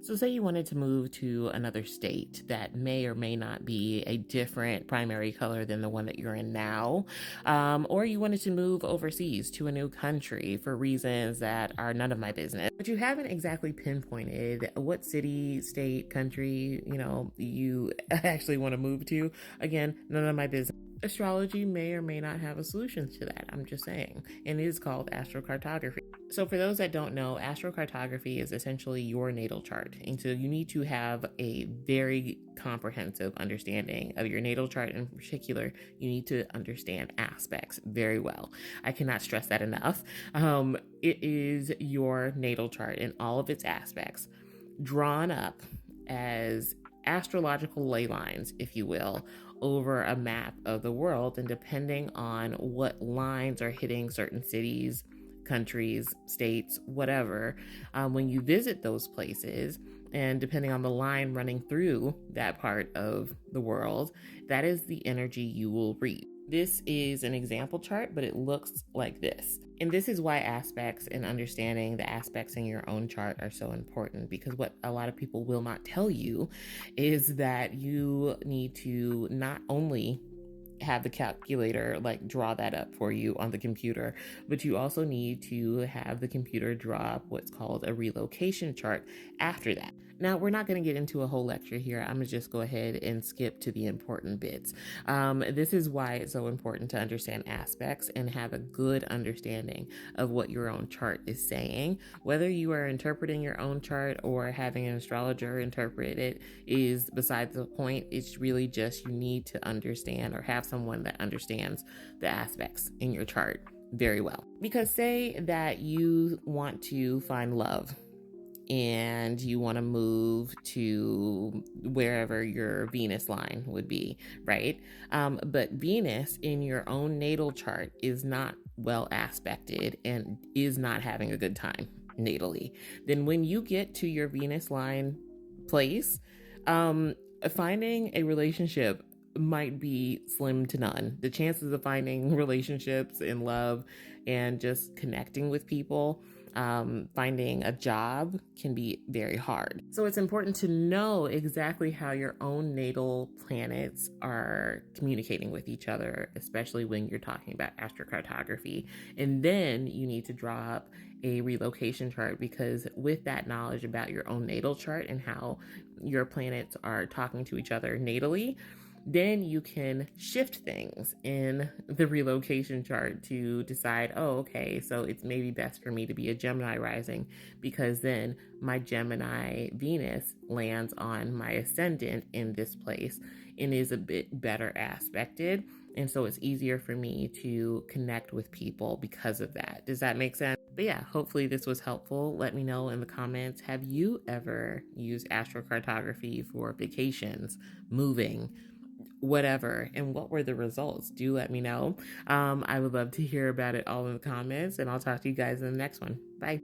So say you wanted to move to another state that may or may not be a different primary color than the one that you're in now, or you wanted to move overseas to a new country for reasons that are none of my business, but you haven't exactly pinpointed what city, state, country, you actually want to move to. Again, none of my business. Astrology may or may not have a solution to that. I'm just saying. And it is called astrocartography. So, for those that don't know, astrocartography is essentially your natal chart. And so, you need to have a very comprehensive understanding of your natal chart. In particular, you need to understand aspects very well. I cannot stress that enough. It is your natal chart in all of its aspects, drawn up as astrological ley lines, if you will, over a map of the world. And depending on what lines are hitting certain cities, countries, states, whatever, when you visit those places, and depending on the line running through that part of the world, that is the energy you will read. This is an example chart, but it looks like this. And this is why aspects and understanding the aspects in your own chart are so important, because what a lot of people will not tell you is that you need to not only have the calculator draw that up for you on the computer, but you also need to have the computer draw up what's called a relocation chart after that. Now, we're not going to get into a whole lecture here. I'm going to just go ahead and skip to the important bits. This is why it's so important to understand aspects and have a good understanding of what your own chart is saying. Whether you are interpreting your own chart or having an astrologer interpret it is besides the point. It's really just you need to understand or have someone that understands the aspects in your chart very well. Because say that you want to find love and you want to move to wherever your Venus line would be, right? But Venus in your own natal chart is not well aspected and is not having a good time natally. Then when you get to your Venus line place, finding a relationship might be slim to none. The chances of finding relationships and love and just connecting with people, finding a job can be very hard. So it's important to know exactly how your own natal planets are communicating with each other, especially when you're talking about astrocartography. And then you need to draw up a relocation chart, because with that knowledge about your own natal chart and how your planets are talking to each other natally, then you can shift things in the relocation chart to decide, oh, okay, so it's maybe best for me to be a Gemini rising, because then my Gemini Venus lands on my ascendant in this place and is a bit better aspected. And so it's easier for me to connect with people because of that. Does that make sense? But yeah, hopefully this was helpful. Let me know in the comments. Have you ever used astrocartography for vacations, moving, whatever, and what were the results? Do let me know. I would love to hear about it all in the comments, and I'll talk to you guys in the next one. Bye.